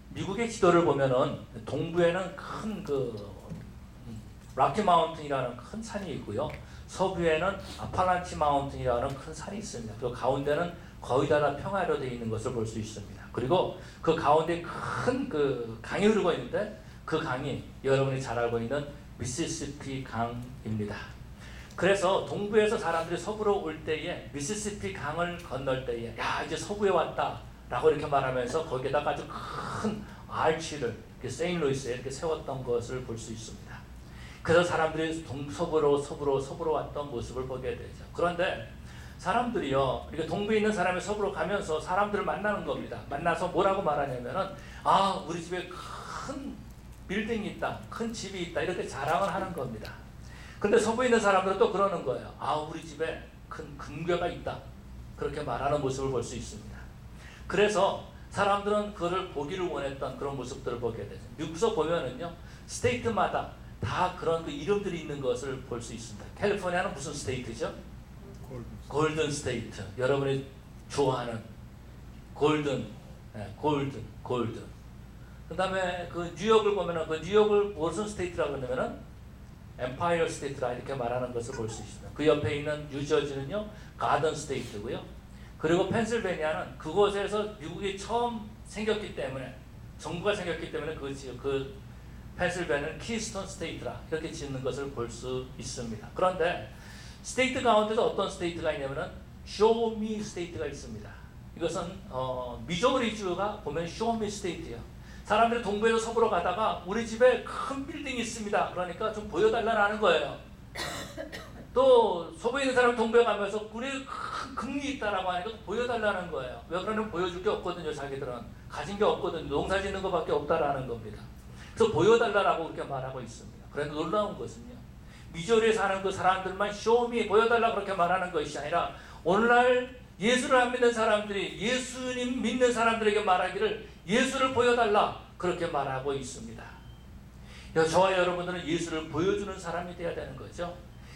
미국의 지도를 보면은 동부에는 큰 락키 마운틴이라는 큰 산이 있고요. 서부에는 아팔란치 마운틴이라는 큰 산이 있습니다. 그리고 가운데는 거의 다 평야로 되어 있는 것을 볼 수 있습니다. 그리고 그 가운데 큰 강이 흐르고 있는데 그 강이 여러분이 잘 알고 있는 미시시피 강입니다. 그래서 동부에서 사람들이 서부로 올 때에 미시시피 강을 건널 때에 야 이제 서부에 왔다 라고 이렇게 말하면서 거기에다가 아주 큰 아치를 세인루이스에 이렇게 세웠던 것을 볼 수 있습니다. 그래서 사람들이 서부로 왔던 모습을 보게 되죠. 그런데 사람들이요, 이렇게 동부에 있는 사람이 서부로 가면서 사람들을 만나는 겁니다. 만나서 뭐라고 말하냐면은, 아, 우리 집에 큰 빌딩이 있다, 큰 집이 있다, 이렇게 자랑을 하는 겁니다. 근데 서부에 있는 사람들은 또 그러는 거예요. 아, 우리 집에 큰 금괴가 있다. 그렇게 말하는 모습을 볼 수 있습니다. 그래서 사람들은 그거를 보기를 원했던 그런 모습들을 보게 되죠. 미국에서 보면은요, 스테이트마다 다 그런 이름들이 있는 것을 볼 수 있습니다. 캘리포니아는 무슨 스테이트죠? 골든 스테이트. 여러분이 좋아하는 골든. 그 다음에 그 뉴욕을 보면은 그 뉴욕을 무슨 스테이트라고 하냐면은 엠파이어 스테이트라 이렇게 말하는 것을 볼 수 있습니다. 그 옆에 있는 뉴저지는요, 가든 스테이트고요. 그리고 펜실베니아는 그곳에서 미국이 처음 생겼기 때문에, 정부가 생겼기 때문에 그 펜실베니아는 키스톤 스테이트라 이렇게 짓는 것을 볼 수 있습니다. 그런데 스테이트 가운데서 어떤 스테이트가 있냐면은 쇼미 스테이트가 있습니다. 이것은 미조리주가 보면 쇼미 스테이트예요. 사람들이 동부에서 서부로 가다가 우리 집에 큰 빌딩이 있습니다. 그러니까 좀 보여달라는 거예요. 또 서부에 있는 사람이 동부에 가면서 우리 큰 금이 있다라고 하니까 보여달라는 거예요. 왜 그러냐면 보여줄 게 없거든요. 자기들은 가진 게 없거든요. 농사 짓는 것밖에 없다라는 겁니다. 그래서 보여달라고 그렇게 말하고 있습니다. 그런데 놀라운 것은요, 미조리에 사는 그 사람들만 쇼미 보여달라 그렇게 말하는 것이 아니라 오늘날 예수를 안 믿는 사람들이 예수님 믿는 사람들에게 말하기를 예수를 보여달라 그렇게 말하고 있습니다. 저와 여러분들은 예수를 보여주는 사람이 되어야 되는 거죠.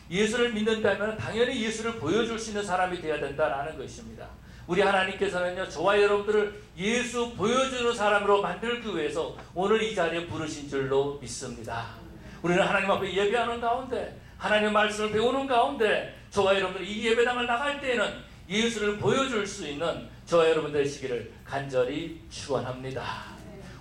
예수를 믿는다면 당연히 예수를 보여줄 수 있는 사람이 되어야 된다는 것입니다. 우리 하나님께서는요, 저와 여러분들을 예수 보여주는 사람으로 만들기 위해서 오늘 이 자리에 부르신 줄로 믿습니다. 우리는 하나님 앞에 예배하는 가운데, 하나님의 말씀을 배우는 가운데 저와 여러분들이 이 예배당을 나갈 때에는 예수를 보여줄 수 있는 저와 여러분들 되시기를 간절히 축원합니다.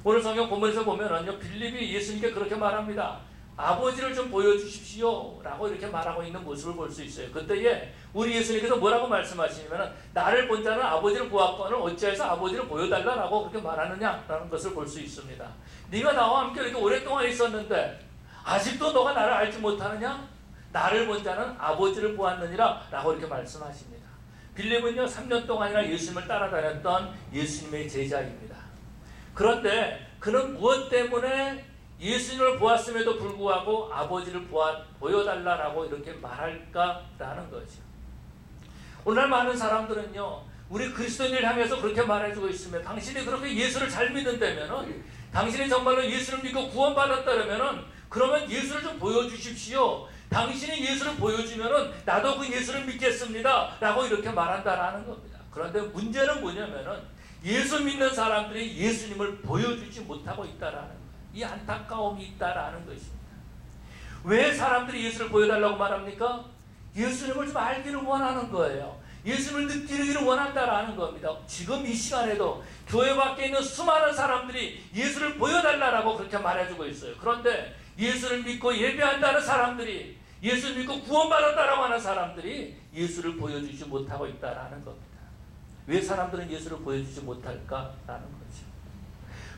오늘 성경 본문에서 보면은요, 빌립이 예수님께 그렇게 말합니다. 아버지를 좀 보여주십시오 라고 이렇게 말하고 있는 모습을 볼 수 있어요. 그때에 우리 예수님께서 뭐라고 말씀하시냐면 나를 본 자는 아버지를 보았거늘 어찌해서 아버지를 보여달라고 그렇게 말하느냐라는 것을 볼 수 있습니다. 네가 나와 함께 이렇게 오랫동안 있었는데 아직도 너가 나를 알지 못하느냐? 나를 본 자는 아버지를 보았느니라 라고 이렇게 말씀하십니다. 빌립은요, 3년 동안이나 예수님을 따라다녔던 예수님의 제자입니다. 그런데 그는 무엇 때문에 예수님을 보았음에도 불구하고 아버지를 보여달라고 이렇게 말할까라는 거죠. 오늘 많은 사람들은요, 우리 그리스도인을 향해서 그렇게 말해주고 있으면 당신이 그렇게 예수를 잘 믿는다면은, 당신이 정말로 예수를 믿고 구원받았다면은 그러면 예수를 좀 보여주십시오. 당신이 예수를 보여주면은 나도 그 예수를 믿겠습니다 라고 이렇게 말한다라는 겁니다. 그런데 문제는 뭐냐면은 예수 믿는 사람들이 예수님을 보여주지 못하고 있다라는 거예요. 이 안타까움이 있다라는 것입니다. 왜 사람들이 예수를 보여달라고 말합니까? 예수님을 좀 알기를 원하는 거예요. 예수님을 느끼기를 원한다라는 겁니다. 지금 이 시간에도 교회 밖에 있는 수많은 사람들이 예수를 보여달라고 그렇게 말해주고 있어요. 그런데 예수를 믿고 예배한다는 사람들이, 예수를 믿고 구원받았다라고 하는 사람들이 예수를 보여주지 못하고 있다라는 겁니다. 왜 사람들은 예수를 보여주지 못할까라는 거죠.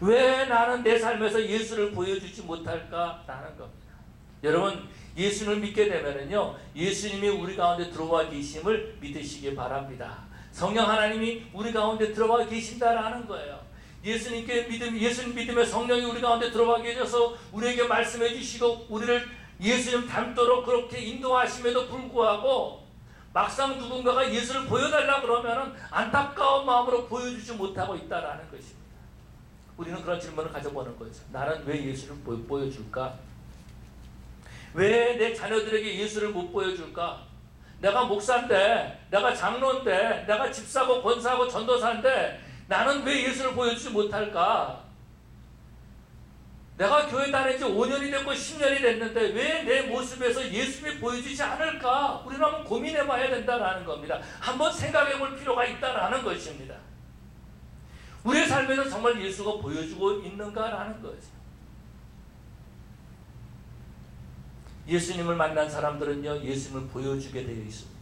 왜 나는 내 삶에서 예수를 보여주지 못할까라는 겁니다. 여러분, 예수를 믿게 되면은요, 예수님이 우리 가운데 들어와 계심을 믿으시기 바랍니다. 성령 하나님이 우리 가운데 들어와 계신다라는 거예요. 예수님 믿음의 성령이 우리 가운데 들어와 계셔서 우리에게 말씀해 주시고 우리를 예수님 닮도록 그렇게 인도하심에도 불구하고 막상 누군가가 예수를 보여달라 그러면은 안타까운 마음으로 보여주지 못하고 있다라는 것입니다. 우리는 그런 질문을 가져보는 거죠. 나는 왜 예수를 못 보여줄까? 왜 내 자녀들에게 예수를 못 보여줄까? 내가 목사인데, 내가 장로인데, 내가 집사고 권사고 전도사인데 나는 왜 예수를 보여주지 못할까? 내가 교회 다닌 지 5년이 됐고 10년이 됐는데 왜 내 모습에서 예수님이 보여주지 않을까? 우리는 한번 고민해 봐야 된다는 겁니다. 한번 생각해 볼 필요가 있다는 것입니다. 우리의 삶에서 정말 예수가 보여주고 있는가라는 거죠. 예수님을 만난 사람들은요, 예수님을 보여주게 되어 있습니다.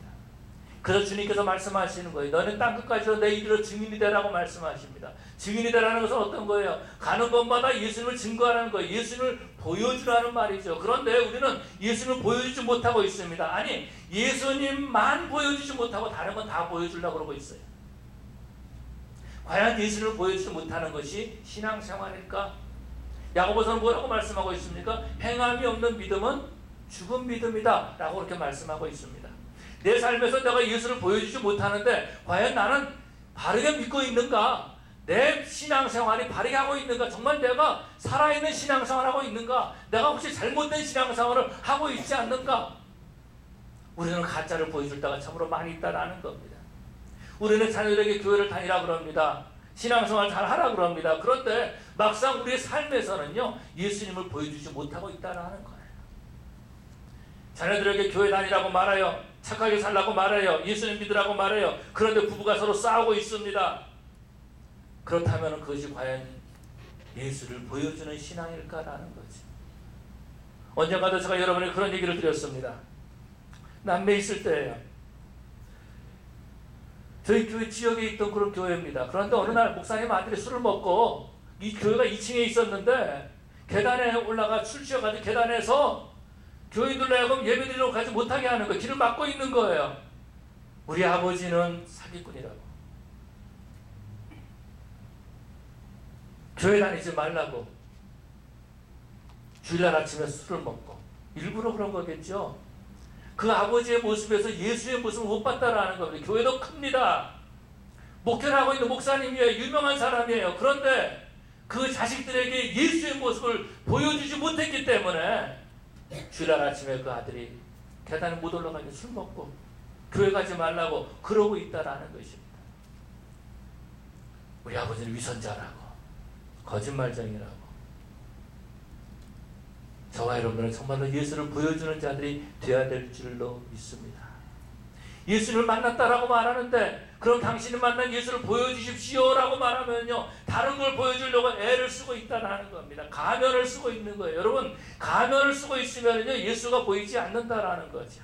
그래서 주님께서 말씀하시는 거예요. 너는 땅끝까지로 내 이르러 증인이 되라고 말씀하십니다. 증인이 되라는 것은 어떤 거예요? 가는 곳마다 예수님을 증거하라는 거예요. 예수님을 보여주라는 말이죠. 그런데 우리는 예수님을 보여주지 못하고 있습니다. 아니, 예수님만 보여주지 못하고 다른 건 다 보여주려고 그러고 있어요. 과연 예수님을 보여주지 못하는 것이 신앙생활일까? 야고보서는 뭐라고 말씀하고 있습니까? 행함이 없는 믿음은 죽은 믿음이다 라고 그렇게 말씀하고 있습니다. 내 삶에서 내가 예수를 보여주지 못하는데 과연 나는 바르게 믿고 있는가? 내 신앙생활이 바르게 하고 있는가? 정말 내가 살아있는 신앙생활을 하고 있는가? 내가 혹시 잘못된 신앙생활을 하고 있지 않는가? 우리는 가짜를 보여줄 때가 참으로 많이 있다는 겁니다. 우리는 자녀들에게 교회를 다니라 그럽니다. 신앙생활 잘 하라 그럽니다. 그런데 막상 우리의 삶에서는요, 예수님을 보여주지 못하고 있다는 거예요. 자녀들에게 교회 다니라고 말해요. 착하게 살라고 말해요. 예수님 믿으라고 말해요. 그런데 부부가 서로 싸우고 있습니다. 그렇다면 그것이 과연 예수를 보여주는 신앙일까라는 거지. 언젠가도 제가 여러분에게 그런 얘기를 드렸습니다. 남미에 있을 때예요. 저희 교회 지역에 있던 그런 교회입니다. 그런데 어느 날 목사님 아들이 술을 먹고 이 교회가 2층에 있었는데 계단에 올라가 술 취해가지고 계단에서 교인들로 하여금 예배드리러 가지 못하게 하는 거예요. 길을 막고 있는 거예요. 우리 아버지는 사기꾼이라고. 교회 다니지 말라고. 주일날 아침에 술을 먹고. 일부러 그런 거겠죠. 그 아버지의 모습에서 예수의 모습을 못 봤다라는 겁니다. 교회도 큽니다. 목회를 하고 있는 목사님이에요. 유명한 사람이에요. 그런데 그 자식들에게 예수의 모습을 보여주지 못했기 때문에 주일날 아침에 그 아들이 계단에 못 올라가게 술 먹고 교회 가지 말라고 그러고 있다라는 것입니다. 우리 아버지는 위선자라고, 거짓말쟁이라고. 저와 여러분들은 정말로 예수를 보여주는 자들이 되어야 될 줄로 믿습니다. 예수를 만났다라고 말하는데 그럼 당신이 만난 예수를 보여주십시오 라고 말하면요, 다른 걸 보여주려고 애를 쓰고 있다는 겁니다. 가면을 쓰고 있는 거예요. 여러분, 가면을 쓰고 있으면요, 예수가 보이지 않는다라는 거죠.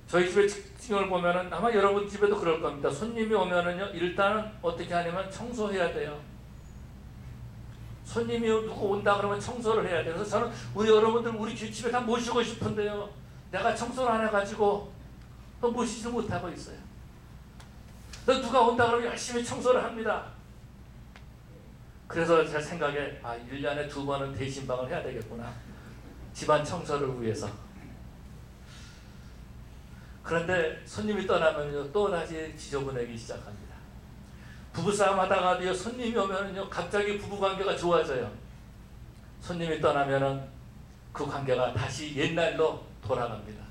저희 집의 특징을 보면은 아마 여러분 집에도 그럴 겁니다. 손님이 오면은요, 일단은 어떻게 하냐면 청소해야 돼요. 손님이 누구 온다 그러면 청소를 해야 돼요. 그래서 저는 우리 여러분들 우리 집에 다 모시고 싶은데요, 내가 청소를 안 해가지고 또 모시지 못하고 있어요. 누가 온다 그러면 열심히 청소를 합니다. 그래서 제 생각에 1년에 2번은 대신방을 해야 되겠구나. 집안 청소를 위해서. 그런데 손님이 떠나면요, 또 다시 지저분하기 시작합니다. 부부싸움 하다가도요, 손님이 오면은요, 갑자기 부부관계가 좋아져요. 손님이 떠나면은 그 관계가 다시 옛날로 돌아갑니다.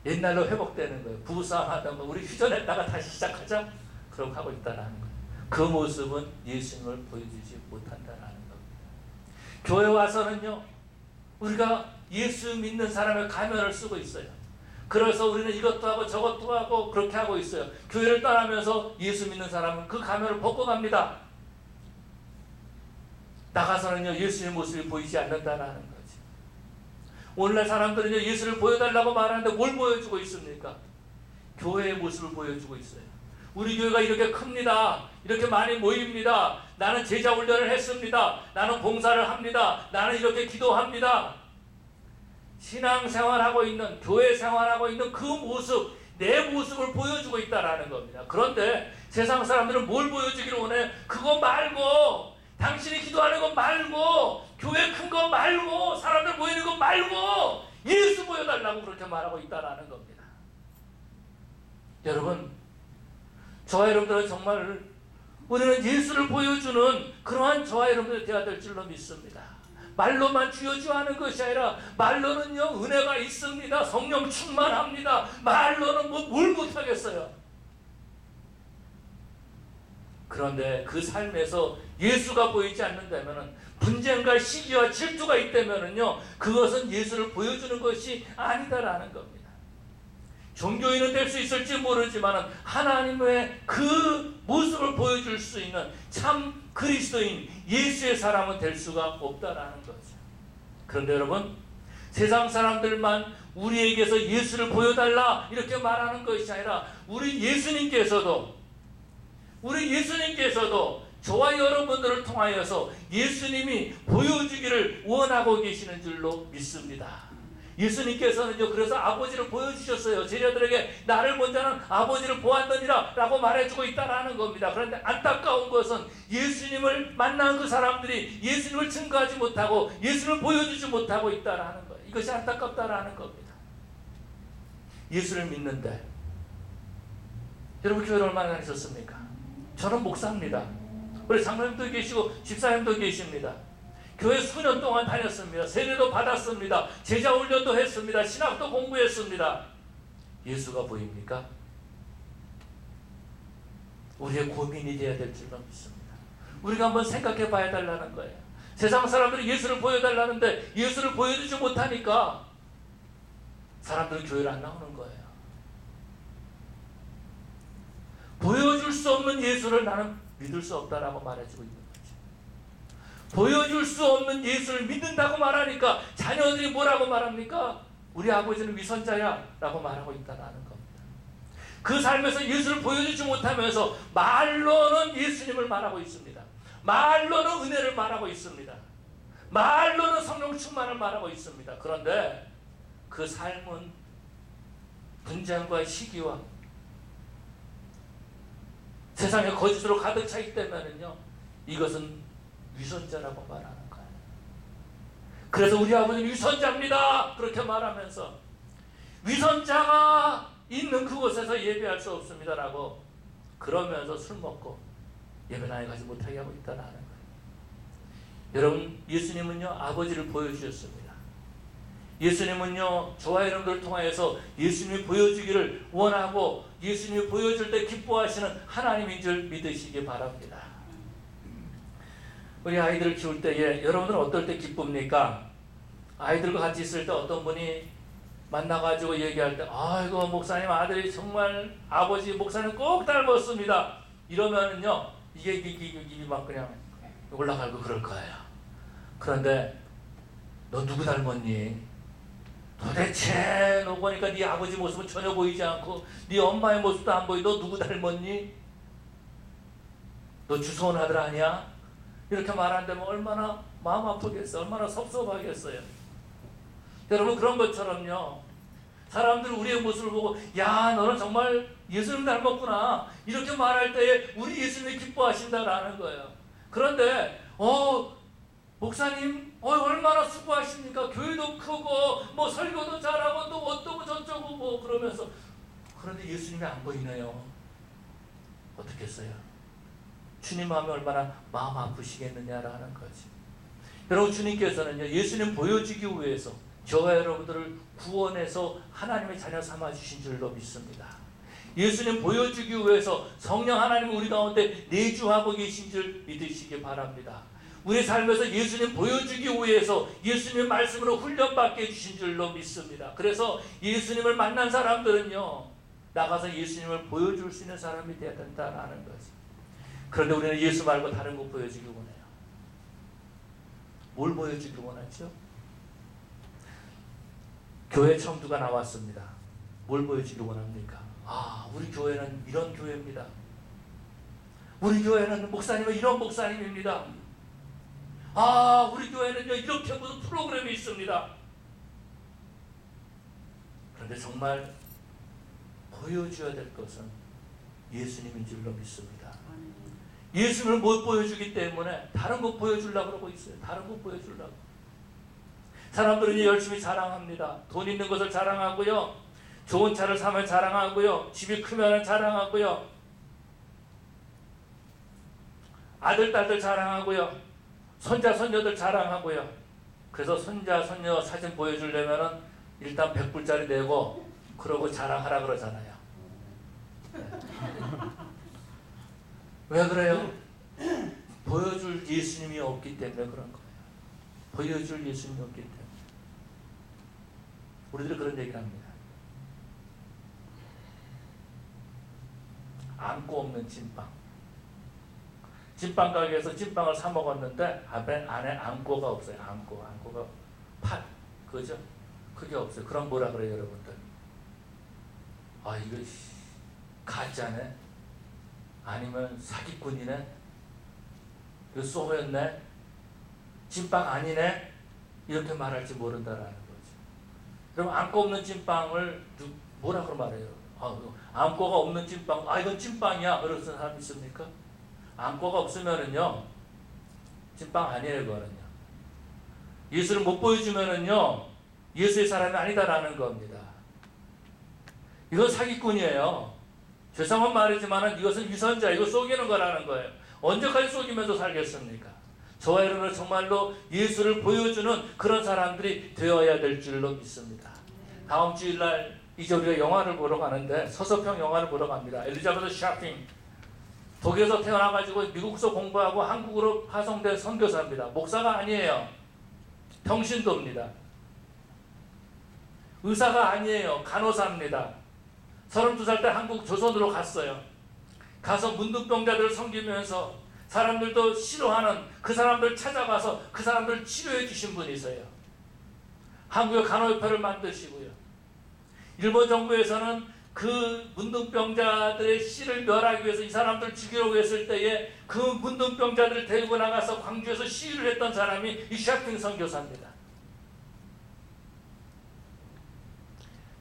옛날로 회복되는 거예요. 부부싸움 하다가 우리 휴전했다가 다시 시작하자? 그러고 하고 있다는 거예요. 그 모습은 예수님을 보여주지 못한다는 겁니다. 교회 와서는요, 우리가 예수 믿는 사람의 가면을 쓰고 있어요. 그래서 우리는 이것도 하고 저것도 하고 그렇게 하고 있어요. 교회를 떠나면서 예수 믿는 사람은 그 가면을 벗고 갑니다. 나가서는요, 예수의 모습이 보이지 않는다는 거지. 오늘날 사람들은요, 예수를 보여달라고 말하는데 뭘 보여주고 있습니까? 교회의 모습을 보여주고 있어요. 우리 교회가 이렇게 큽니다. 이렇게 많이 모입니다. 나는 제자 훈련을 했습니다. 나는 봉사를 합니다. 나는 이렇게 기도합니다. 신앙생활하고 있는, 교회 생활하고 있는 그 모습, 내 모습을 보여주고 있다는 겁니다. 그런데 세상 사람들은 뭘 보여주기를 원해? 그거 말고, 당신이 기도하는 거 말고, 교회 큰 거 말고, 사람들 모이는 거 말고 예수 보여달라고 그렇게 말하고 있다는 겁니다. 여러분, 저와 여러분들은 정말 우리는 예수를 보여주는 그러한 저와 여러분들이 되어야 될 줄로 믿습니다. 말로만 주여 주여 하는 것이 아니라 말로는요, 은혜가 있습니다. 성령 충만합니다. 말로는 뭘 못하겠어요. 그런데 그 삶에서 예수가 보이지 않는다면은, 분쟁과 시기와 질투가 있다면은요, 그것은 예수를 보여주는 것이 아니다라는 겁니다. 종교인은 될 수 있을지 모르지만 하나님의 그 모습을 보여줄 수 있는 참 그리스도인 예수의 사람은 될 수가 없다라는 거죠. 그런데 여러분, 세상 사람들만 우리에게서 예수를 보여달라 이렇게 말하는 것이 아니라 우리 예수님께서도 저와 여러분들을 통하여서 예수님이 보여주기를 원하고 계시는 줄로 믿습니다. 예수님께서는요, 그래서 아버지를 보여주셨어요. 제자들에게 나를 본 자는 아버지를 보았느니라 라고 말해주고 있다라는 겁니다. 그런데 안타까운 것은 예수님을 만난 그 사람들이 예수님을 증거하지 못하고 예수를 보여주지 못하고 있다라는 거예요. 이것이 안타깝다라는 겁니다. 예수를 믿는데 여러분, 교회를 얼마나 다니셨습니까? 저는 목사입니다. 우리 장로님도 계시고 집사님도 계십니다. 교회 수년 동안 다녔습니다. 세례도 받았습니다. 제자 훈련도 했습니다. 신학도 공부했습니다. 예수가 보입니까? 우리의 고민이 되어야 될 줄로 믿습니다. 우리가 한번 생각해 봐야 달라는 거예요. 세상 사람들이 예수를 보여달라는데 예수를 보여주지 못하니까 사람들은 교회를 안 나오는 거예요. 보여줄 수 없는 예수를 나는 믿을 수 없다라고 말해주고 있는 거죠. 보여줄 수 없는 예수를 믿는다고 말하니까 자녀들이 뭐라고 말합니까? 우리 아버지는 위선자야 라고 말하고 있다는 겁니다. 그 삶에서 예수를 보여주지 못하면서 말로는 예수님을 말하고 있습니다. 말로는 은혜를 말하고 있습니다. 말로는 성령 충만을 말하고 있습니다. 그런데 그 삶은 분쟁과 시기와 세상에 거짓으로 가득 차 있다면요, 이것은 위선자라고 말하는 거예요. 그래서 우리 아버지는 위선자입니다 그렇게 말하면서 위선자가 있는 그곳에서 예배할 수 없습니다라고 그러면서 술 먹고 예배나에 가지 못하게 하고 있다는 거예요. 여러분, 예수님은요, 아버지를 보여주셨습니다. 예수님은요, 저와 여러분들을 통하여서 예수님이 보여주기를 원하고 예수님이 보여줄 때 기뻐하시는 하나님인 줄 믿으시기 바랍니다. 우리 아이들을 키울 때에 여러분들은 어떨 때 기쁩니까? 아이들과 같이 있을 때 어떤 분이 만나가지고 얘기할 때, 아이고 목사님 아들이 정말 아버지 목사님 꼭 닮았습니다 이러면은요, 이게 막 그냥 올라가고 그럴 거예요. 그런데 너 누구 닮았니? 도대체 너 보니까 네 아버지 모습은 전혀 보이지 않고 네 엄마의 모습도 안 보이. 너 누구 닮았니? 너 주소온 아들 아니야? 이렇게 말한다면 얼마나 마음 아프겠어요. 얼마나 섭섭하겠어요. 여러분, 그런 것처럼요, 사람들이 우리의 모습을 보고 야 너는 정말 예수님 닮았구나 이렇게 말할 때에 우리 예수님이 기뻐하신다라는 거예요. 그런데 목사님 얼마나 수고하십니까? 교회도 크고 뭐 설교도 잘하고 또 어떠고 저쩌고 뭐 그러면서, 그런데 예수님이 안 보이네요. 어떻겠어요? 주님 마음이 얼마나 마음 아프시겠느냐라는 거지. 여러분, 주님께서는요, 예수님 보여주기 위해서 저와 여러분들을 구원해서 하나님의 자녀 삼아주신 줄로 믿습니다. 예수님 보여주기 위해서 성령 하나님이 우리 가운데 내주하고 계신 줄 믿으시기 바랍니다. 우리 삶에서 예수님 보여주기 위해서 예수님의 말씀으로 훈련받게 해주신 줄로 믿습니다. 그래서 예수님을 만난 사람들은요, 나가서 예수님을 보여줄 수 있는 사람이 되어야 된다는 거지. 그런데 우리는 예수 말고 다른 거 보여주기 원해요. 뭘 보여주기 원하죠? 교회 청두가 나왔습니다. 뭘 보여주기 원합니까? 우리 교회는 이런 교회입니다. 우리 교회는 목사님은 이런 목사님입니다. 우리 교회는요, 이렇게 무슨 프로그램이 있습니다. 그런데 정말 보여줘야 될 것은 예수님인 줄로 믿습니다. 예수님을 못 보여주기 때문에 다른 거 보여주려고 그러고 있어요. 다른 거 보여주려고. 사람들은 열심히 자랑합니다. 돈 있는 것을 자랑하고요, 좋은 차를 사면 자랑하고요, 집이 크면 자랑하고요, 아들 딸들 자랑하고요, 손자 손녀들 자랑하고요. 그래서 손자 손녀 사진 보여주려면은 일단 100불짜리 내고 그러고 자랑하라 그러잖아요. 왜 그래요? 보여줄 예수님이 없기 때문에 그런 거예요. 보여줄 예수님이 없기 때문에. 우리들이 그런 얘기를 합니다. 안고 없는 찐빵. 찐빵 가게에서 찐빵을 사 먹었는데 안에 안고가 없어요. 안고가 팥, 그죠? 그게 없어요. 그럼 뭐라 그래요, 여러분들? 아, 이거 가짜네? 아니면 사기꾼이네? 이거 쏘였네? 찐빵 아니네? 이렇게 말할지 모른다라는 거죠. 그럼 안고 없는 찐빵을 뭐라고 말해요? 안고가 없는 찐빵, 이건 찐빵이야. 그러는 사람 있습니까? 안고가 없으면은요, 찐빵 아니에요, 그거는요. 예수를 못 보여주면은요, 예수의 사람이 아니다라는 겁니다. 이건 사기꾼이에요. 죄송한 말이지만 이것은 위선자, 이거 속이는 거라는 거예요. 언제까지 속이면서 살겠습니까? 저와 여러분은 정말로 예수를 보여주는 그런 사람들이 되어야 될 줄로 믿습니다. 다음 주일날 이제 우리가 영화를 보러 가는데 서서평 영화를 보러 갑니다. 엘리자베스 샤핑, 독일에서 태어나가지고 미국서 공부하고 한국으로 파송된 선교사입니다. 목사가 아니에요. 평신도입니다. 의사가 아니에요. 간호사입니다. 32살 때 한국 조선으로 갔어요. 가서 문둥병자들을 섬기면서 사람들도 싫어하는 그 사람들 찾아가서 그 사람들 치료해 주신 분이세요. 한국의 간호협회를 만드시고요. 일본 정부에서는 그 문둥병자들의 씨를 멸하기 위해서 이 사람들 죽이려고 했을 때에 그 문둥병자들을 데리고 나가서 광주에서 시위를 했던 사람이 이 샤핑 선교사입니다.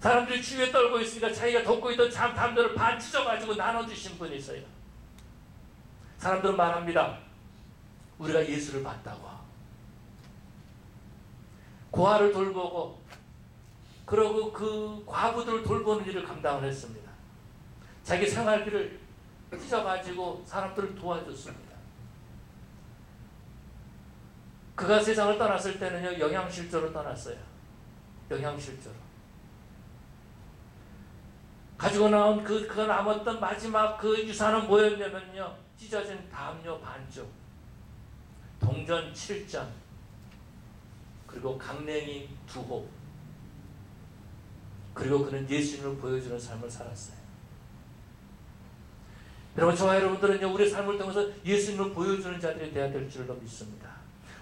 사람들이 추위에 떨고 있으니까 자기가 덮고 있던 담요를 반 찢어가지고 나눠주신 분이 있어요. 사람들은 말합니다. 우리가 예수를 봤다고. 고아를 돌보고 그러고 그 과부들을 돌보는 일을 감당을 했습니다. 자기 생활비를 찢어가지고 사람들을 도와줬습니다. 그가 세상을 떠났을 때는요, 영양실조로 떠났어요. 영양실조로. 가지고 나온 그가 남았던 마지막 그 유산은 뭐였냐면요, 찢어진 담요 반쪽, 동전 7장, 그리고 강냉이 2호, 그리고 그는 예수님을 보여주는 삶을 살았어요. 여러분, 저와 여러분들은요, 우리의 삶을 통해서 예수님을 보여주는 자들이 되어야 될 줄로 믿습니다.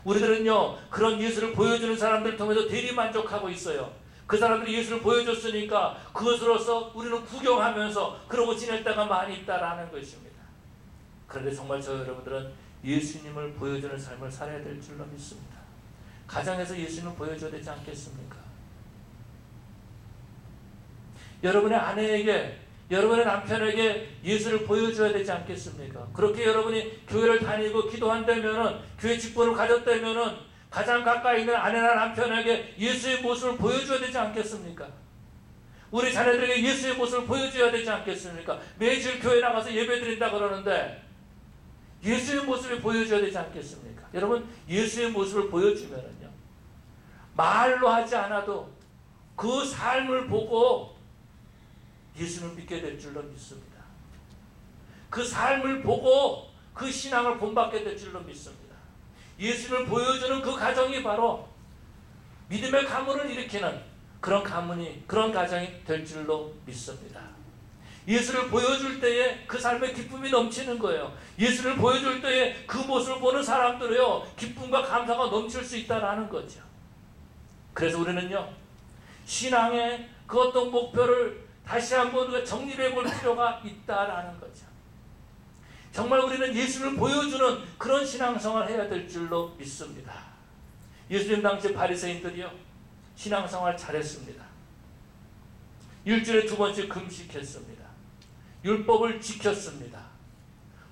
우리들은요, 그런 예수를 보여주는 사람들을 통해서 대리만족하고 있어요. 그 사람들이 예수를 보여줬으니까 그것으로서 우리는 구경하면서 그러고 지낼 때가 많이 있다라는 것입니다. 그런데 정말 저 여러분들은 예수님을 보여주는 삶을 살아야 될 줄로 믿습니다. 가정에서 예수님을 보여줘야 되지 않겠습니까? 여러분의 아내에게, 여러분의 남편에게 예수를 보여줘야 되지 않겠습니까? 그렇게 여러분이 교회를 다니고 기도한다면은, 교회 직분을 가졌다면은 가장 가까이 있는 아내나 남편에게 예수의 모습을 보여줘야 되지 않겠습니까? 우리 자녀들에게 예수의 모습을 보여줘야 되지 않겠습니까? 매주일 교회 나가서 예배 드린다 그러는데 예수의 모습을 보여줘야 되지 않겠습니까? 여러분, 예수의 모습을 보여주면은요, 말로 하지 않아도 그 삶을 보고 예수를 믿게 될 줄로 믿습니다. 그 삶을 보고 그 신앙을 본받게 될 줄로 믿습니다. 예수를 보여주는 그 가정이 바로 믿음의 가문을 일으키는 그런 가정이 될 줄로 믿습니다. 예수를 보여줄 때에 그 삶의 기쁨이 넘치는 거예요. 예수를 보여줄 때에 그 모습을 보는 사람들이요, 기쁨과 감사가 넘칠 수 있다는 거죠. 그래서 우리는요, 신앙의 그 어떤 목표를 다시 한번 우리가 정립해 볼 필요가 있다라는 거죠. 정말 우리는 예수를 보여주는 그런 신앙생활을 해야 될 줄로 믿습니다. 예수님 당시 바리새인들이요, 신앙생활 잘했습니다. 일주일에 2번씩 금식했습니다. 율법을 지켰습니다.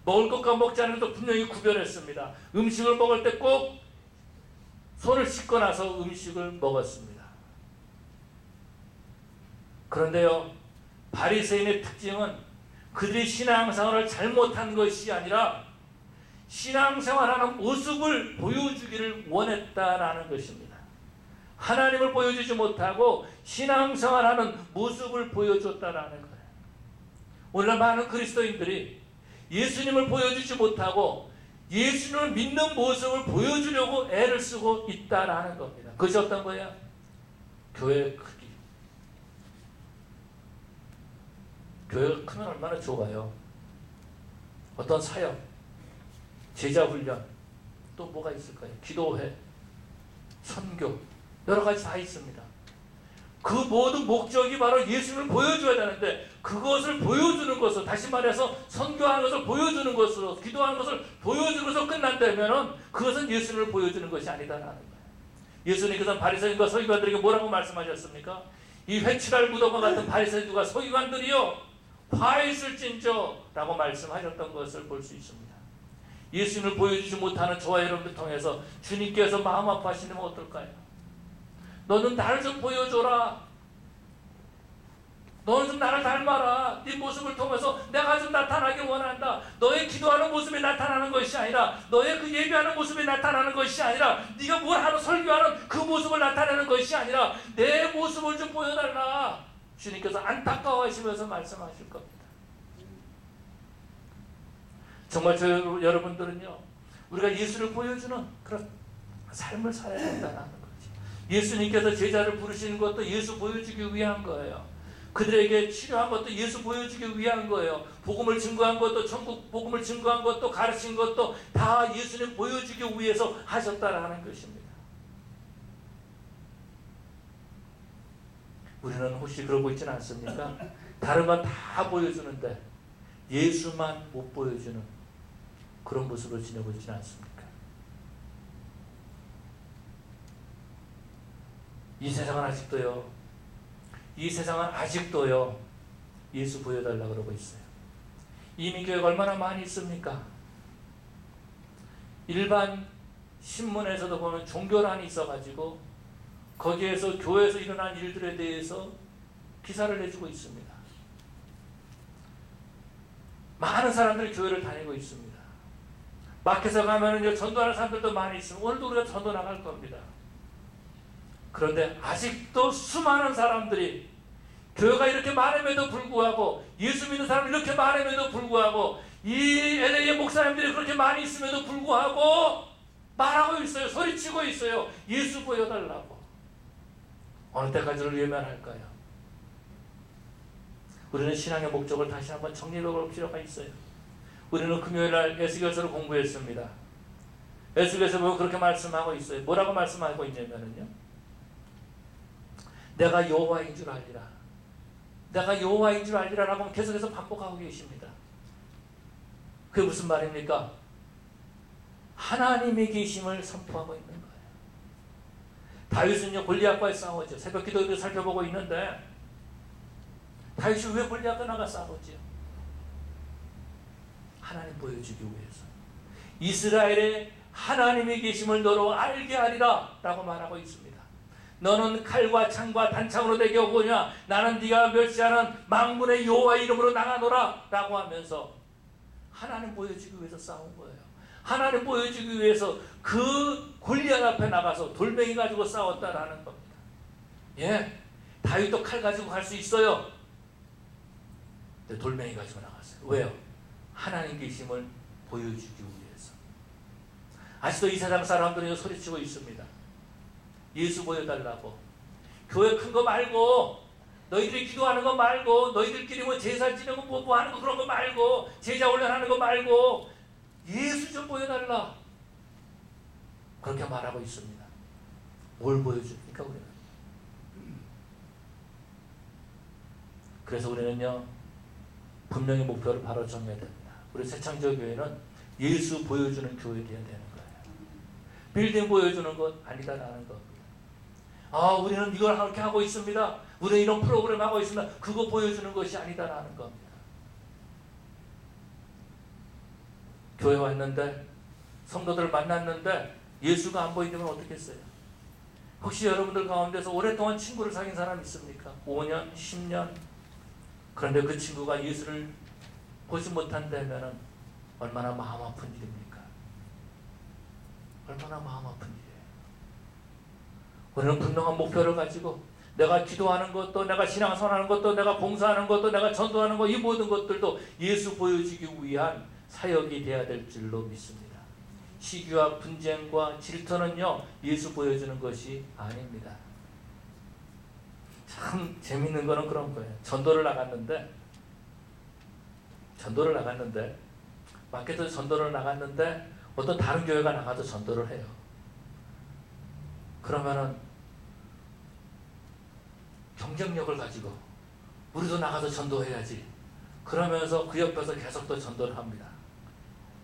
먹을 것과 먹지 않은 것도 분명히 구별했습니다. 음식을 먹을 때 꼭 손을 씻고 나서 음식을 먹었습니다. 그런데요, 바리새인의 특징은 그들이 신앙생활을 잘못한 것이 아니라 신앙생활하는 모습을 보여주기를 원했다라는 것입니다. 하나님을 보여주지 못하고 신앙생활하는 모습을 보여줬다라는 거예요. 오늘날 많은 그리스도인들이 예수님을 보여주지 못하고 예수님을 믿는 모습을 보여주려고 애를 쓰고 있다라는 겁니다. 그것이 어떤 거야? 교회의 크기. 교회가 크면 얼마나 좋아요. 어떤 사역, 제자 훈련, 또 뭐가 있을까요? 기도회, 선교, 여러 가지 다 있습니다. 그 모든 목적이 바로 예수님을 보여줘야 되는데 그것을 보여주는 것으로, 다시 말해서 선교하는 것을 보여주는 것으로, 기도하는 것을 보여주는 것으로 끝난다면 그것은 예수님을 보여주는 것이 아니다라는 거예요. 예수님께서는 바리새인과 서기관들에게 뭐라고 말씀하셨습니까? 이 회칠할 무덤과 같은 바리새인과 서기관들이요 화 있을진저 라고 말씀하셨던 것을 볼 수 있습니다. 예수님을 보여주지 못하는 저와 여러분들 통해서 주님께서 마음 아파하시면 어떨까요? 너는 나를 좀 보여줘라. 너는 좀 나를 닮아라. 네 모습을 통해서 내가 좀 나타나길 원한다. 너의 기도하는 모습이 나타나는 것이 아니라, 너의 그 예배하는 모습이 나타나는 것이 아니라, 네가 뭘 하는 설교하는 그 모습을 나타내는 것이 아니라 내 모습을 좀 보여달라. 주님께서 안타까워하시면서 말씀하실 겁니다. 정말 여러분들은요, 우리가 예수를 보여주는 그런 삶을 살아야 된다는 거죠. 예수님께서 제자를 부르시는 것도 예수 보여주기 위한 거예요. 그들에게 치료한 것도 예수 보여주기 위한 거예요. 복음을 증거한 것도, 천국 복음을 증거한 것도, 가르친 것도 다 예수님 보여주기 위해서 하셨다라는 것입니다. 우리는 혹시 그러고 있지는 않습니까? 다른 건 다 보여주는데 예수만 못 보여주는 그런 모습을 지내고 있지는 않습니까? 이 세상은 아직도요 예수 보여달라고 그러고 있어요. 이미 교회가 얼마나 많이 있습니까? 일반 신문에서도 보면 종교란이 있어가지고 거기에서 교회에서 일어난 일들에 대해서 기사를 내주고 있습니다. 많은 사람들이 교회를 다니고 있습니다. 마켓에 가면은 전도하는 사람들도 많이 있습니다. 오늘도 우리가 전도 나갈 겁니다. 그런데 아직도 수많은 사람들이 교회가 이렇게 많음에도 불구하고, 예수 믿는 사람이 이렇게 많음에도 불구하고, 이 LA의 목사님들이 그렇게 많이 있음에도 불구하고 말하고 있어요. 소리치고 있어요. 예수 보여달라고. 어느 때까지를 외면할까요? 우리는 신앙의 목적을 다시 한번 정리해볼 필요가 있어요. 우리는 금요일날 에스겔서를 공부했습니다. 에스겔서 보면 그렇게 말씀하고 있어요. 뭐라고 말씀하고 있냐면요, 내가 여호와인 줄 알리라. 내가 여호와인 줄 알리라 라고 계속해서 반복하고 계십니다. 그게 무슨 말입니까? 하나님의 계심을 선포하고 있는 거예요. 다윗은요 골리앗과 싸우죠. 새벽 기도를 살펴보고 있는데 다윗이 왜 골리앗과 나가 싸우죠? 하나님 보여주기 위해서. 이스라엘의 하나님의 계심을 너로 알게 하리라 라고 말하고 있습니다. 너는 칼과 창과 단창으로 내게 오거냐, 나는 네가 멸시하는 만군의 여호와의 이름으로 나가노라 라고 하면서 하나님 보여주기 위해서 싸운 거예요. 하나님 보여주기 위해서 그 골리앗 앞에 나가서 돌멩이 가지고 싸웠다라는 겁니다. 예, 다윗도 칼 가지고 갈 수 있어요. 근데 돌멩이 가지고 나갔어요. 왜요? 하나님 계심을 보여주기 위해서. 아직도 이 세상 사람들이 소리치고 있습니다. 예수 보여달라고. 교회 큰 거 말고, 너희들이 기도하는 거 말고, 너희들끼리 뭐 제사 지내고 뭐 하는 거 그런 거 말고, 제자 훈련하는 거 말고 예수 좀 보여달라. 그렇게 말하고 있습니다. 뭘 보여줍니까 우리는? 그래서 우리는요 분명히 목표를 바로 정해야 됩니다. 우리 새창조교회는 예수 보여주는 교회가 되어야 되는 거예요. 빌딩 보여주는 것 아니다라는 겁니다. 우리는 이걸 그렇게 하고 있습니다. 우리는 이런 프로그램 하고 있습니다. 그거 보여주는 것이 아니다라는 겁니다. 교회 왔는데, 성도들을 만났는데 예수가 안 보이면 어떻겠어요? 혹시 여러분들 가운데서 오랫동안 친구를 사귄 사람 있습니까? 5년, 10년. 그런데 그 친구가 예수를 보지 못한다면 얼마나 마음 아픈 일입니까? 얼마나 마음 아픈 일이에요. 우리는 분명한 목표를 가지고 내가 기도하는 것도, 내가 신앙생활하는 것도, 내가 봉사하는 것도, 내가 전도하는 것, 이 모든 것들도 예수 보여주기 위한 사역이 돼야 될 줄로 믿습니다. 시기와 분쟁과 질투는요, 예수 보여주는 것이 아닙니다. 참 재밌는 거는 그런 거예요. 전도를 나갔는데 마켓에서 전도를 나갔는데 어떤 다른 교회가 나가서 전도를 해요. 그러면은 경쟁력을 가지고 우리도 나가서 전도해야지 그러면서 그 옆에서 계속 또 전도를 합니다.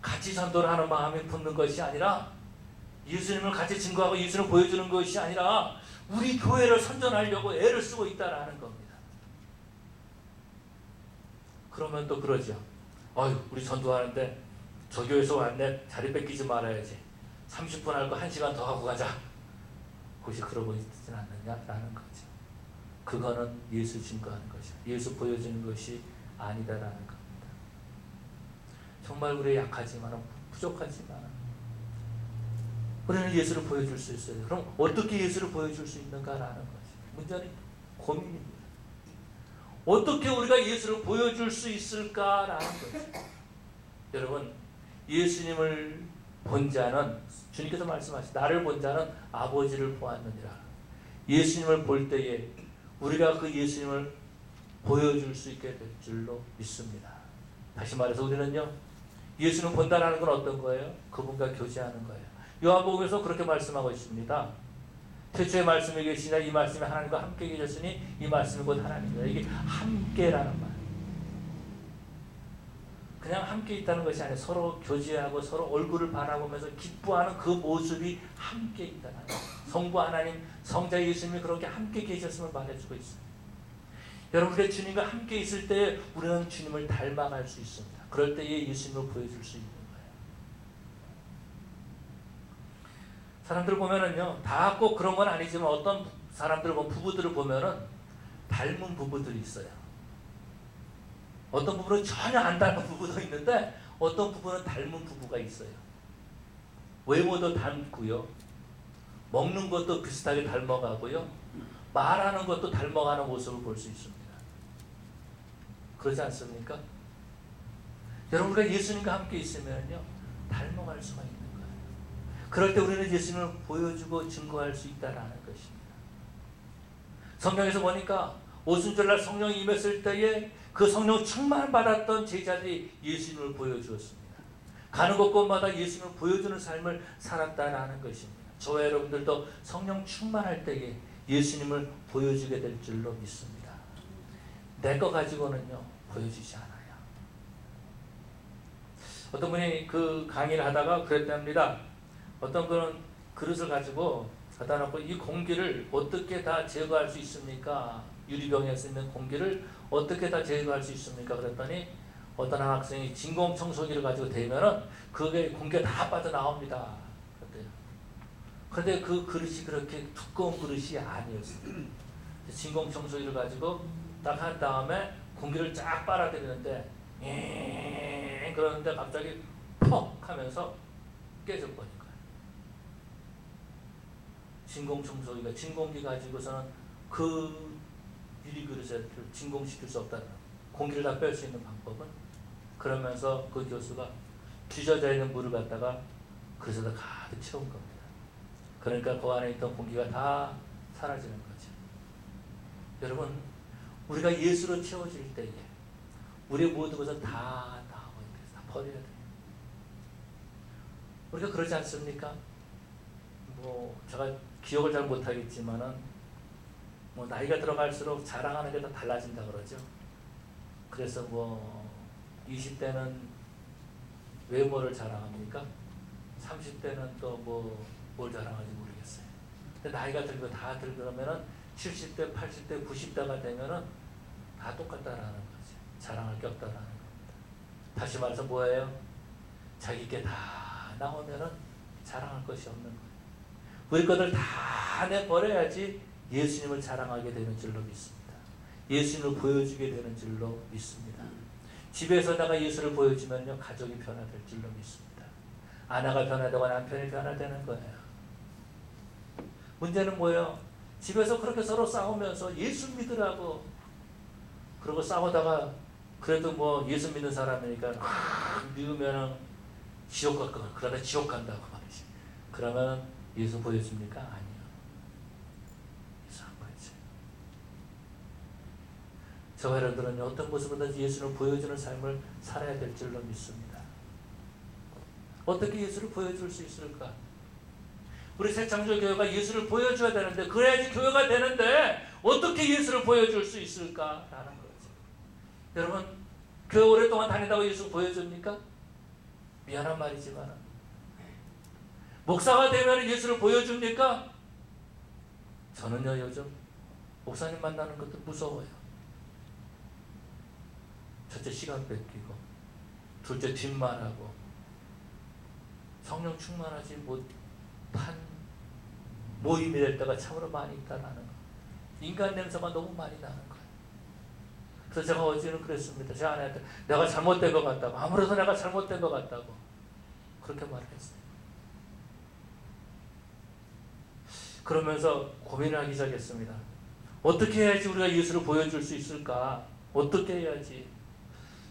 같이 전도를 하는 마음이 붙는 것이 아니라 예수님을 같이 증거하고 예수님을 보여주는 것이 아니라 우리 교회를 선전하려고 애를 쓰고 있다라는 겁니다. 그러면 또 그러죠. 어휴, 우리 전도하는데 저 교회에서 왔네. 자리 뺏기지 말아야지. 30분 할 거 1시간 더 하고 가자. 그것이 그러고 있진 않느냐라는 거죠. 그거는 예수 증거하는 것이죠. 예수 보여주는 것이 아니다라는 겁니다. 정말 우리 약하지만 부족하지만 우리는 예수를 보여줄 수 있어요. 그럼 어떻게 예수를 보여줄 수 있는가라는 거죠. 문제는 고민입니다. 어떻게 우리가 예수를 보여줄 수 있을까라는 거죠. 여러분, 예수님을 본 자는 주님께서 말씀하신 나를 본 자는 아버지를 보았느니라. 예수님을 볼 때에 우리가 그 예수님을 보여줄 수 있게 될 줄로 믿습니다. 다시 말해서 우리는요, 예수는 본다라는 건 어떤 거예요? 그분과 교제하는 거예요. 요한복음에서 그렇게 말씀하고 있습니다. 태초에 말씀이 계시냐 이 말씀이 하나님과 함께 계셨으니 이 말씀이 곧 하나님이다. 이게 함께라는 말. 그냥 함께 있다는 것이 아니라 서로 교제하고 서로 얼굴을 바라보면서 기뻐하는 그 모습이 함께 있다는 거예요. 성부 하나님, 성자 예수님이 그렇게 함께 계셨음을 말해주고 있습니다. 여러분, 우리가 주님과 함께 있을 때 우리는 주님을 닮아갈 수 있습니다. 그럴 때에 예수님을 보여줄 수 있는 거예요. 사람들 보면은요, 다 꼭 그런 건 아니지만 어떤 사람들 보면 부부들을 보면은 닮은 부부들이 있어요. 어떤 부부는 전혀 안 닮은 부부도 있는데 어떤 부부는 닮은 부부가 있어요. 외모도 닮고요. 먹는 것도 비슷하게 닮아가고요. 말하는 것도 닮아가는 모습을 볼 수 있습니다. 그렇지 않습니까? 여러분, 우리가 예수님과 함께 있으면요, 닮아갈 수가 있는 거예요. 그럴 때 우리는 예수님을 보여주고 증거할 수 있다는 것입니다. 성경에서 보니까 오순절날 성령이 임했을 때에 그 성령 충만받았던 제자들이 예수님을 보여주었습니다. 가는 곳곳마다 예수님을 보여주는 삶을 살았다는 것입니다. 저와 여러분들도 성령 충만할 때에 예수님을 보여주게 될 줄로 믿습니다. 내 거 가지고는요, 보여주지 않아요. 어떤 분이 그 강의를 하다가 그랬답니다. 어떤 그런 그릇을 가지고 갖다 놓고 이 공기를 어떻게 다 제거할 수 있습니까? 유리병에 쓰는 공기를 어떻게 다 제거할 수 있습니까? 그랬더니 어떤 한 학생이 진공 청소기를 가지고 대면은 그게 공기가 다 빠져나옵니다. 그런데 그 그릇이 그렇게 두꺼운 그릇이 아니었어요. 진공 청소기를 가지고 딱 한 다음에 공기를 쫙 빨아들이는데 그러는데 갑자기 퍽 하면서 깨져버린 거예요. 진공 청소기가 진공기 가지고서는 그 유리 그릇을 진공시킬 수 없다는, 공기를 다 뺄 수 있는 방법은, 그러면서 그 교수가 뒤져져 있는 물을 갖다가 그릇에다 가득 채운 겁니다. 그러니까 그 안에 있던 공기가 다 사라지는 거죠. 여러분, 우리가 예수로 채워질 때에 우리의 모든 것은 다 버려야 돼요. 우리가 그러지 않습니까? 제가 기억을 잘 못하겠지만은 나이가 들어갈수록 자랑하는 게 더 달라진다 그러죠. 그래서 20대는 외모를 자랑합니까? 30대는 또 뭘 자랑하는지 모르겠어요. 근데 나이가 들고 다 들면은 70대, 80대, 90대가 되면은 다 똑같다라는 거죠. 자랑할 게 없다라는 겁니다. 다시 말해서 뭐예요? 자기께 다 나오면은 자랑할 것이 없는 거예요. 우리 것들 다 내버려야지 예수님을 자랑하게 되는 줄로 믿습니다. 예수님을 보여주게 되는 줄로 믿습니다. 집에서 내가 예수를 보여주면요, 가족이 변화될 줄로 믿습니다. 아내가 변화되고 남편이 변화되는 거예요. 문제는 뭐예요? 집에서 그렇게 서로 싸우면서 예수 믿으라고 그러고 싸우다가 그래도 뭐 예수 믿는 사람이니까 믿으면은 지옥 갈 거야. 그러다 지옥 간다고 말이지. 그러면 예수 보여줍니까? 아니요. 예수 안 보여줘요. 저와 여러분들은 어떤 모습보다지 예수를 보여주는 삶을 살아야 될 줄로 믿습니다. 어떻게 예수를 보여줄 수 있을까? 우리 새창조교회가 예수를 보여줘야 되는데, 그래야지 교회가 되는데 어떻게 예수를 보여줄 수 있을까라는 거죠. 여러분, 교회 오랫동안 다닌다고 예수 보여줍니까? 미안한 말이지만 목사가 되면 예수를 보여줍니까? 저는요, 요즘 목사님 만나는 것도 무서워요. 첫째, 시간 뺏기고, 둘째, 뒷말하고, 성령 충만하지 못한 모임이 될 때가 참으로 많이 있다는 거. 인간 냄새가 너무 많이 나는 거예요. 그래서 제가 어제는 그랬습니다. 제 아내한테 내가 잘못된 것 같다고, 아무래도 내가 잘못된 것 같다고 그렇게 말했어요. 그러면서 고민을 하기 시작했습니다. 어떻게 해야지 우리가 예수를 보여줄 수 있을까? 어떻게 해야지?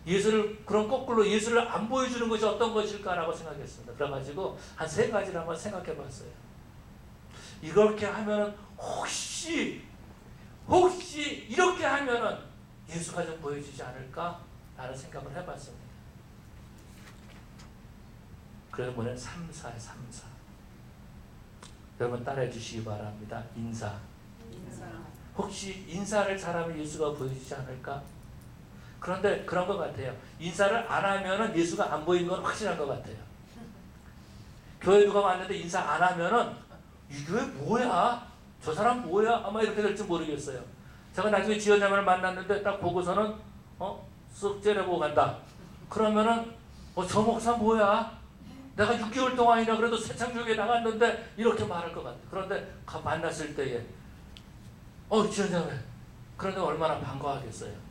예수를, 그럼 거꾸로 예수를 안 보여주는 것이 어떤 것일까라고 생각했습니다. 그래가지고 한 3가지를 한번 생각해 봤어요. 이렇게 하면은 혹시 이렇게 하면은 예수가 좀 보여주지 않을까라는 생각을 해봤습니다. 그래서 뭐냐면 3사예요. 3사. 여러분 따라해 주시기 바랍니다. 인사. 혹시 인사를 잘하면 예수가 보여주지 않을까? 그런데 그런 것 같아요. 인사를 안 하면은 예수가 안 보이는 건 확실한 것 같아요. 교회 누가 왔는데 인사 안 하면은 이 교회 뭐야? 저 사람 뭐야? 아마 이렇게 될지 모르겠어요. 제가 나중에 지원자만을 만났는데 딱 보고서는 쓱 째려보고 간다. 그러면은 저 목사 뭐야? 내가 6개월 동안이나 그래도 새창조교에 나갔는데 이렇게 말할 것 같아요. 그런데 만났을 때에 지원자만, 그런데 얼마나 반가워하겠어요.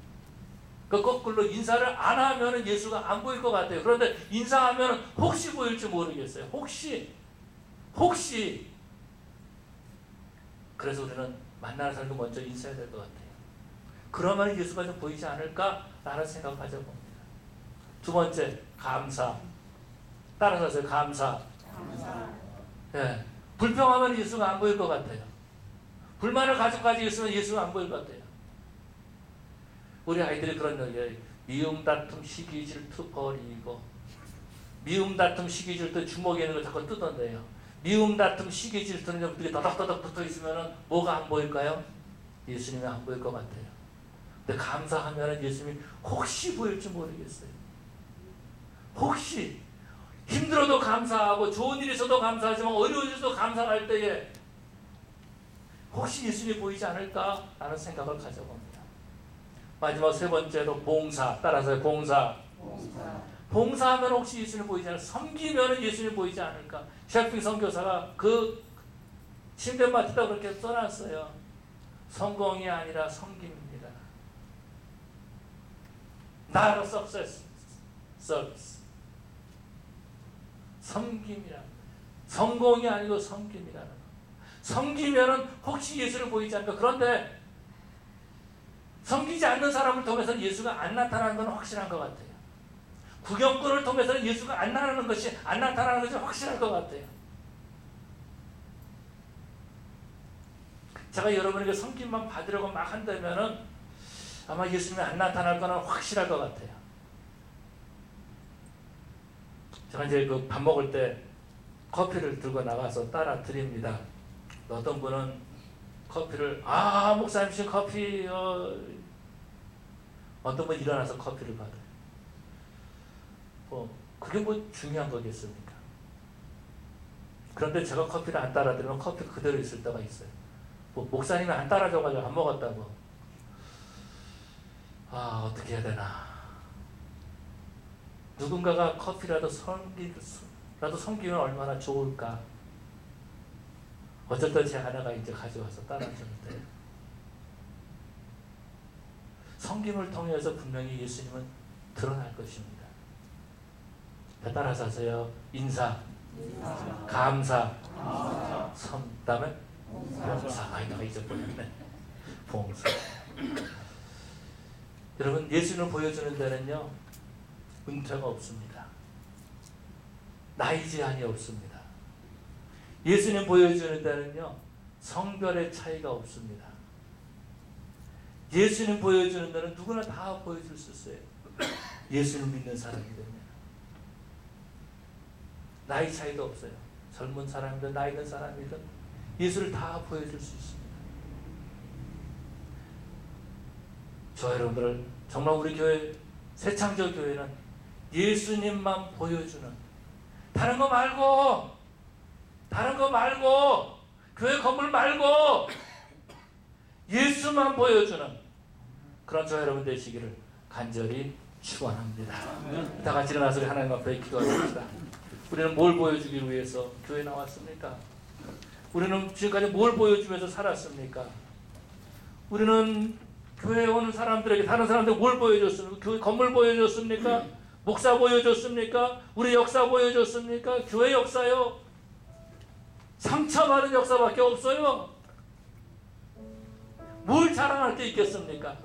그 거꾸로 인사를 안 하면 예수가 안 보일 것 같아요. 그런데 인사하면 혹시 보일지 모르겠어요. 혹시. 그래서 우리는 만나는 사람도 먼저 인사해야 될 것 같아요. 그러면 예수가 좀 보이지 않을까라는 생각을 가져봅니다. 2번째, 감사. 따라서 하세요. 감사. 예. 불평하면 예수가 안 보일 것 같아요. 불만을 가지고 있으면 예수가 안 보일 것 같아요. 우리 아이들이 그런 얘기예요. 미움, 다툼, 시기, 질투 버리고. 미움, 다툼, 시기, 질투 주먹에 있는 걸 자꾸 뜯어내요. 미움, 다툼, 시기, 질투는 어떻게 더덕더덕 붙어 있으면 뭐가 안 보일까요? 예수님이 안 보일 것 같아요. 근데 감사하면 예수님이 혹시 보일지 모르겠어요. 혹시. 힘들어도 감사하고 좋은 일이 있어도 감사하지만 어려운 일이 있어도 감사할 때에 혹시 예수님이 보이지 않을까라는 생각을 가져봅니다. 마지막 3번째로 봉사. 따라서 봉사. 봉사하면 혹시 예수님 보이지 않을까? 섬기면 예수님 보이지 않을까? 셰핑 선교사가 그 침대맡에다 그렇게 써놨어요. 성공이 아니라 섬김입니다. Not a success, service. 섬김이라. 성공이 아니고 섬김이라는 거. 섬기면 혹시 예수를 보이지 않을까? 그런데 섬기지 않는 사람을 통해서는 예수가 안 나타나는 건 확실한 것 같아요. 구경꾼을 통해서는 예수가 안 나타나는 것이 확실할 것 같아요. 제가 여러분에게 섬김만 받으려고 막 한다면은 아마 예수님이 안 나타날 거는 확실할 것 같아요. 제가 이제 그 밥 먹을 때 커피를 들고 나가서 따라 드립니다. 어떤 분은 커피를 목사님 씨 커피 어떤 분 일어나서 커피를 받아요. 그게 뭐 중요한 거겠습니까? 그런데 제가 커피를 안 따라드리면 커피가 그대로 있을 때가 있어요. 목사님이 안 따라줘가지고 안 먹었다고. 어떻게 해야 되나. 누군가가 커피라도 섬기면 얼마나 좋을까. 어쨌든 제 아내가 이제 가져와서 따라주는데 섬김을 통해서 분명히 예수님은 드러날 것입니다. 따라서 하세요. 인사. 감사. 그다음에 봉사. 내가 잊어버렸네. 봉사. 여러분, 예수님을 보여주는 데는요, 은퇴가 없습니다. 나이 제한이 없습니다. 예수님 보여주는 데는요, 성별의 차이가 없습니다. 예수님 보여주는 데는 누구나 다 보여줄 수 있어요. 예수님 믿는 사람이 되면. 나이 차이도 없어요. 젊은 사람이든 나이 든 사람이든 예수를 다 보여줄 수 있습니다. 저 여러분들, 정말 우리 교회, 새창조 교회는 예수님만 보여주는, 다른 거 말고 교회 건물 말고 예수만 보여주는 그런 저 여러분 되시기를 간절히 축원합니다. 다 같이 일어나서 하나님 앞에 기도하십시다. 우리는 뭘 보여주기 위해서 교회에 나왔습니까? 우리는 지금까지 뭘 보여주면서 살았습니까? 우리는 교회에 오는 사람들에게, 다른 사람들에게 뭘 보여줬습니까? 교회 건물 보여줬습니까? 목사 보여줬습니까? 우리 역사 보여줬습니까? 교회 역사요? 상처받은 역사밖에 없어요. 뭘 자랑할 게 있겠습니까?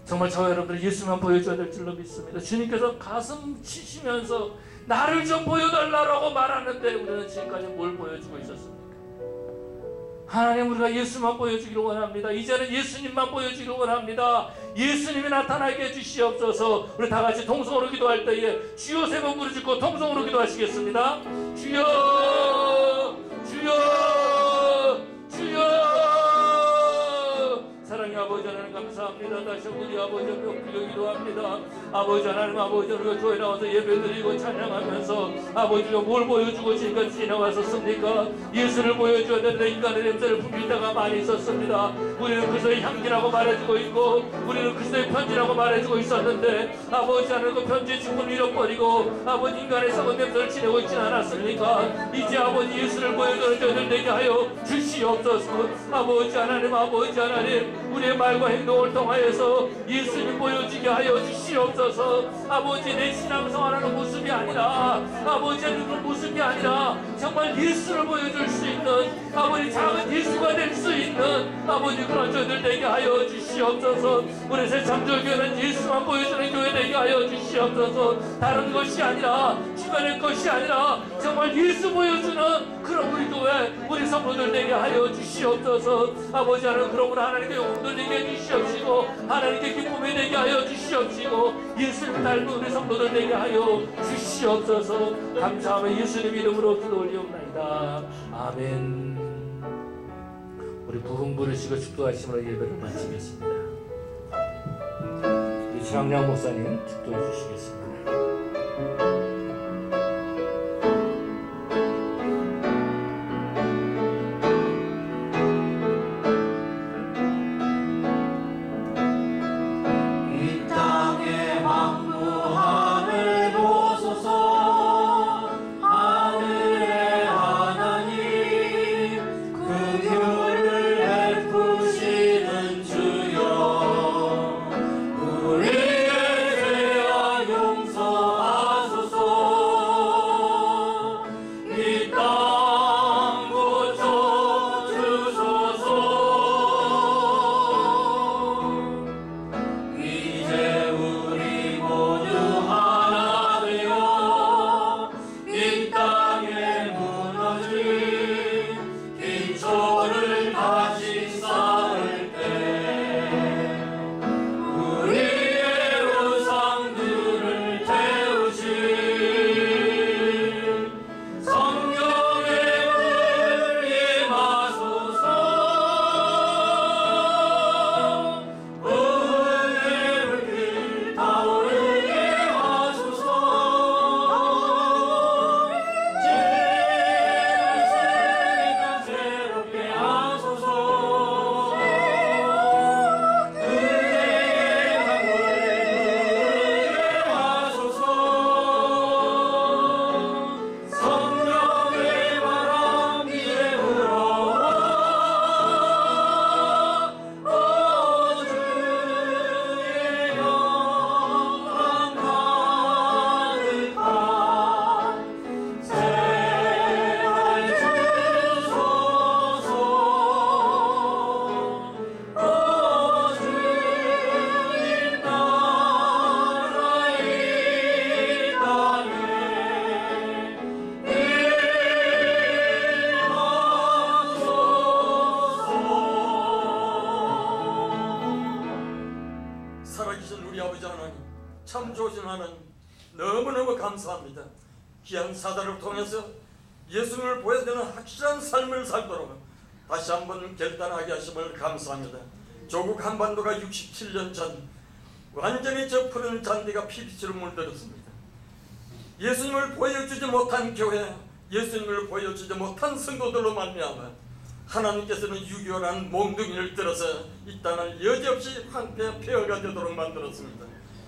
정말 저 여러분들 예수만 보여줘야 될 줄로 믿습니다. 주님께서 가슴 치시면서 나를 좀 보여달라고 말하는데 우리는 지금까지 뭘 보여주고 있었습니까? 하나님, 우리가 예수만 보여주기를 원합니다. 이제는 예수님만 보여주기를 원합니다. 예수님이 나타나게 해주시옵소서. 우리 다 같이 통성으로 기도할 때에 주여 세 번 부르짖고 통성으로 기도하시겠습니다. 주여, 주여, 주여. 사랑의 아버지 하나님 감사합니다. 다시 한번 우리 아버지 앞에 엎드려 기도합니다. 아버지 하나님, 아버지 우리가 교회 나와서 예배드리고 찬양하면서 아버지가 뭘 보여주고 지금까지 지나왔었습니까? 예수를 보여줘야 되는데 인간의 냄새를 풍길 때가 많이 있었습니다. 우리는 그리스도의 향기라고 말해주고 있고 우리는 그리스도의 편지라고 말해주고 있었는데 아버지 하나님, 그 편지의 주권을 잃어버리고 아버지 인간의 썩은 냄새를 지내고 있지 않았습니까? 이제 아버지 예수를 보여주는 저들 되게 하여 주시옵소서. 아버지 하나님, 아버지 하나님, 우리의 말과 행동을 통하여서 예수님 보여주게 하여 주시옵소서. 아버지, 내 신앙생활하는 모습이 아니라, 아버지의 그런 모습이 아니라 정말 예수를 보여줄 수 있는, 아버지 작은 예수가 될 수 있는 아버지 그런 저들 되게 하여 주시옵소서. 우리 새창조교회는 예수만 보여주는 교회 되게 하여 주시옵소서. 다른 것이 아니라, 주변의 것이 아니라 정말 예수 보여주는 그런 우리 교회, 우리 성도들 되게 하여 주시옵소서. 아버지 하나님, 그러므로 하나님께 영광 되게 해주시옵시고 하나님께 기쁨이 되게 하여 주시옵시고 예수님 닮은 우리 성도들 되게 하여 주시옵소서. 감사하며 예수님 이름으로 기도 올리옵나이다. 아멘. 우리 부흥 부르시고 축도하심으로 예배를 마치겠습니다. 우리 최학량 목사님 축도해 주시겠습니다. 용서하소서. 참 좋으신 하나님, 너무너무 감사합니다. 귀한 사자를 통해서 예수님을 보여주는 확실한 삶을 살도록 다시 한번 결단하게 하심을 감사합니다. 조국 한반도가 67년 전 완전히 저 푸른 잔디가 피빛으로 물들었습니다. 예수님을 보여주지 못한 교회, 예수님을 보여주지 못한 성도들로 말미암아 하나님께서는 유교란 몽둥이를 들어서 이 땅을 여지없이 황폐가 되도록 만들었습니다.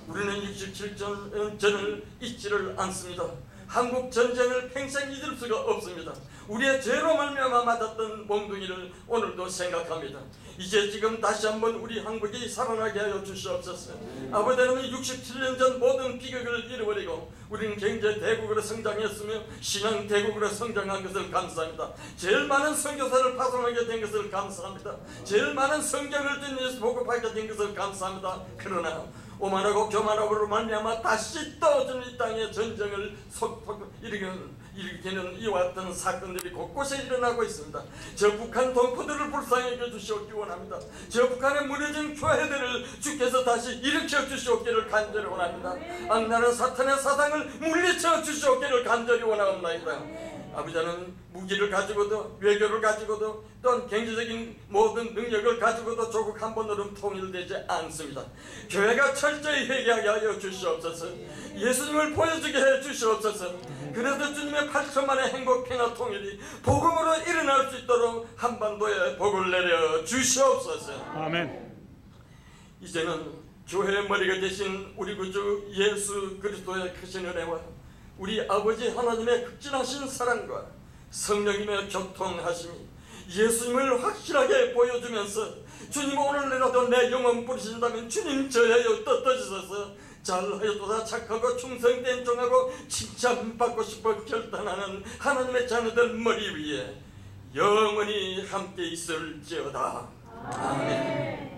우리는 67년 전을 잊지를 않습니다. 한국 전쟁을 평생 잊을 수가 없습니다. 우리의 죄로 말미암아 맞았던 몽둥이를 오늘도 생각합니다. 이제 지금 다시 한번 우리 한국이 살아나게 하여 주시옵소서. 아버지는 67년 전 모든 비극을 잃어버리고 우리는 경제 대국으로 성장했으며 신앙 대국으로 성장한 것을 감사합니다. 제일 많은 선교사를 파송하게 된 것을 감사합니다. 제일 많은 성경을 듣는 보급하게 된 것을 감사합니다. 그러나 오만하고 교만하고로 말미암아 다시 또 이 땅에 전쟁을 일으키는 이와 같은 사건들이 곳곳에 일어나고 있습니다. 저 북한 동포들을 불쌍히 여겨주시옵기 원합니다. 저 북한에 무너진 교회들을 주께서 다시 일으켜 주시옵기를 간절히 원합니다. 악랄한 사탄의 사상을 물리쳐 주시옵기를 간절히 원합니다. 아버지는 무기를 가지고도 외교를 가지고도 또한 경제적인 모든 능력을 가지고도 조국 한 번으로 통일되지 않습니다. 교회가 철저히 회개하게 하여 주시옵소서. 예수님을 보여주게 해 주시옵소서. 그래서 주님의 8천만의 행복, 평화, 통일이 복음으로 일어날 수 있도록 한반도에 복을 내려 주시옵소서. 아멘. 이제는 교회의 머리가 되신 우리 구주 예수 그리스도의 크신 은혜와 우리 아버지 하나님의 극진하신 사랑과 성령님의 교통하심이 예수님을 확실하게 보여주면서 주님 오늘이라도 내 영혼 부르신다면 주님 저하여 떳떳이소서. 잘하였도다 착하고 충성된 종하고 칭찬받고 싶어 결단하는 하나님의 자녀들 머리 위에 영원히 함께 있을지어다. 아멘.